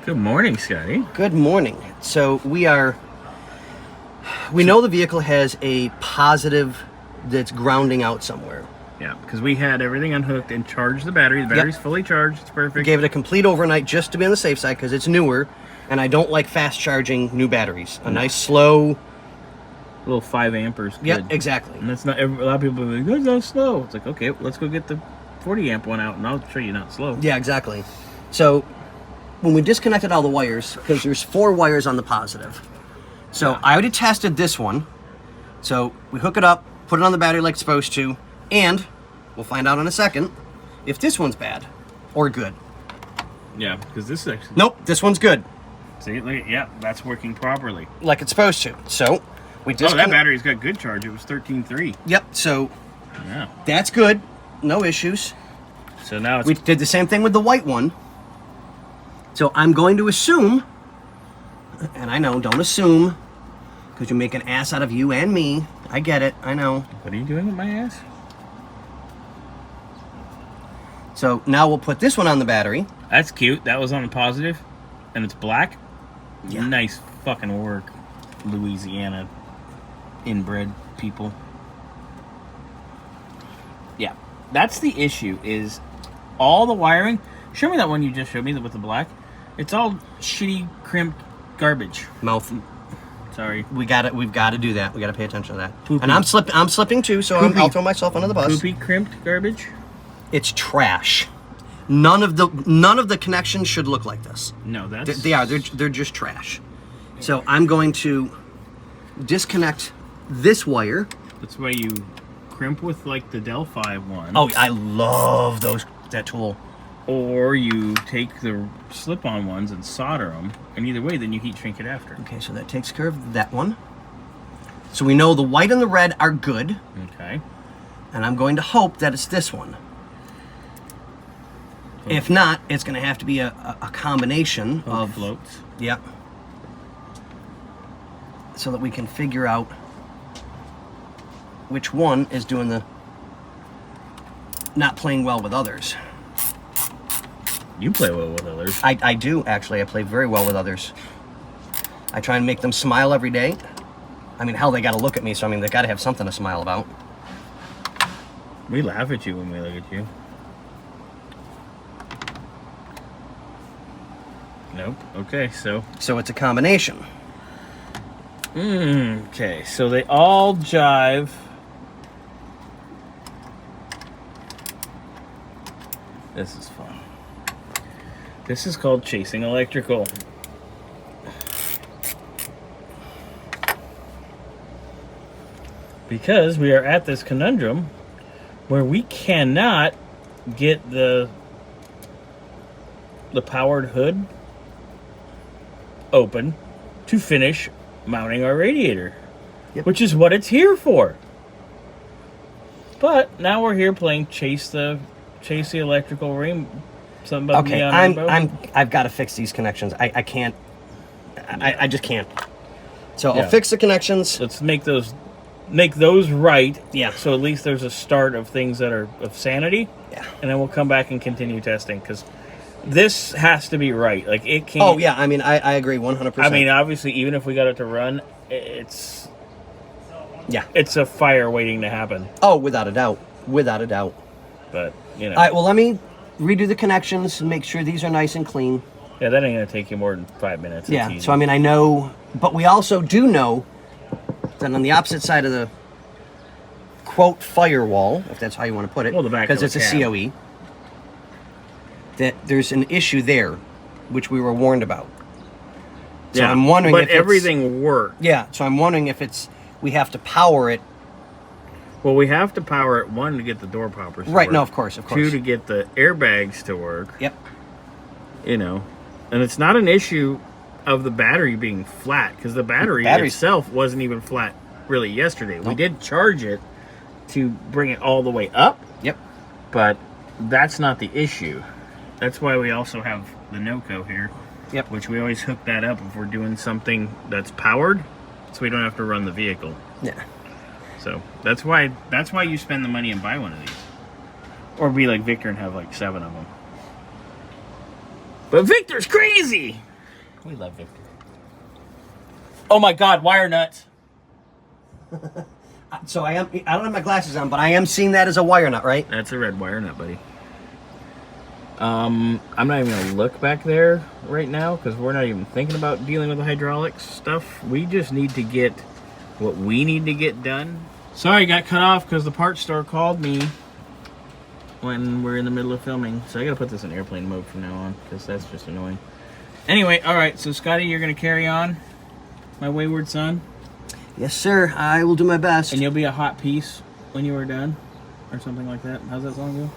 Good morning, Scotty. Good morning. So we know the vehicle has a positive that's grounding out somewhere. Yeah, because we had everything unhooked and charged the battery. The battery's fully charged. It's perfect. Gave it a complete overnight just to be on the safe side because it's newer, and I don't like fast charging new batteries. A nice slow... little 5 amperes. Yep, exactly. And that's not... a lot of people are like, that's not slow. It's like, okay, let's go get the 40 amp one out, and I'll show you not slow. Yeah, exactly. So when we disconnected all the wires, because there's 4 wires on the positive. So I already tested this one. So we hook it up, put it on the battery like it's supposed to, and we'll find out in a second if this one's bad or good. Yeah, because this is actually... Nope, this one's good. See, look, yeah, that's working properly. Like it's supposed to. So we just... Oh, that battery's got good charge. It was 13.3. Yep, so Yeah. that's good. No issues. So now it's... We did the same thing with the white one. So I'm going to assume, and I know, don't assume, because you make an ass out of you and me. I get it, I know. What are you doing with my ass? So now we'll put this one on the battery. That's cute. That was on the positive, and it's black. Yeah. Nice fucking work, Louisiana inbred people. Yeah, that's the issue. Is all the wiring? Show me that one you just showed me with the black. It's all shitty crimped garbage. Mouth. Sorry. We've got to do that. We got to pay attention to that. Poopy. And I'm slipping too, so I'll throw myself under the bus. Poopy crimped garbage. It's trash. None of the connections should look like this. No, that's... They're just trash. So I'm going to disconnect this wire. That's why you crimp with like the Delphi one. Oh, I love that tool. Or you take the slip-on ones and solder them, and either way, then you heat shrink it after. Okay, so that takes care of that one. So we know the white and the red are good. Okay. And I'm going to hope that it's this one. Okay. If not, it's going to have to be a combination of floats. Yep. So that we can figure out which one is doing the not playing well with others. You play well with others. I do, actually. I play very well with others. I try and make them smile every day. I mean, hell, they got to look at me, so I mean, they got to have something to smile about. We laugh at you when we look at you. Nope. Okay, so... So it's a combination. Okay, so they all jive. This is fun. This is called chasing electrical. Because we are at this conundrum where we cannot get the powered hood open to finish mounting our radiator. Yep. Which is what it's here for. But now we're here playing chase the electrical ring. Something about okay, I've got to fix these connections. I can't. I just can't. So Yeah. I'll fix the connections. Let's make those right. Yeah. So at least there's a start of things that are of sanity. Yeah. And then we'll come back and continue testing because this has to be right. Like it can't. Oh yeah, I mean I agree 100%. I mean, obviously, even if we got it to run, it's yeah, it's a fire waiting to happen. Oh, without a doubt, without a doubt. But you know. All right, well let me redo the connections and make sure these are nice and clean. Yeah, that ain't gonna take you more than 5 minutes. It's Yeah. easy. So I mean I know, but we also do know that on the opposite side of the quote firewall, if that's how you want to put it, Well, the back because of it's the a cab. COE, that there's an issue there, which we were warned about. So yeah, I'm wondering but if it's, everything worked. Yeah, so I'm wondering if we have to power it. Well, we have to power it, 1, to get the door poppers to Right, work. no, of course. 2, to get the airbags to work. Yep. You know, and it's not an issue of the battery being flat, because the battery itself wasn't even flat really yesterday. Nope. We did charge it to bring it all the way up. Yep. But that's not the issue. That's why we also have the NOCO here. Yep. Which we always hook that up if we're doing something that's powered, so we don't have to run the vehicle. Yeah. So that's why you spend the money and buy one of these. Or be like Victor and have like 7 of them. But Victor's crazy! We love Victor. Oh my God, wire nuts. So I don't have my glasses on, but I am seeing that as a wire nut, right? That's a red wire nut, buddy. I'm not even gonna look back there right now because we're not even thinking about dealing with the hydraulics stuff. We just need to get what we need to get done. Sorry, got cut off because the parts store called me when we're in the middle of filming. So I gotta put this in airplane mode from now on because that's just annoying. Anyway, all right, so Scotty, you're gonna carry on, my wayward son. Yes, sir. I will do my best. And you'll be a hot piece when you are done, or something like that. How's that song go?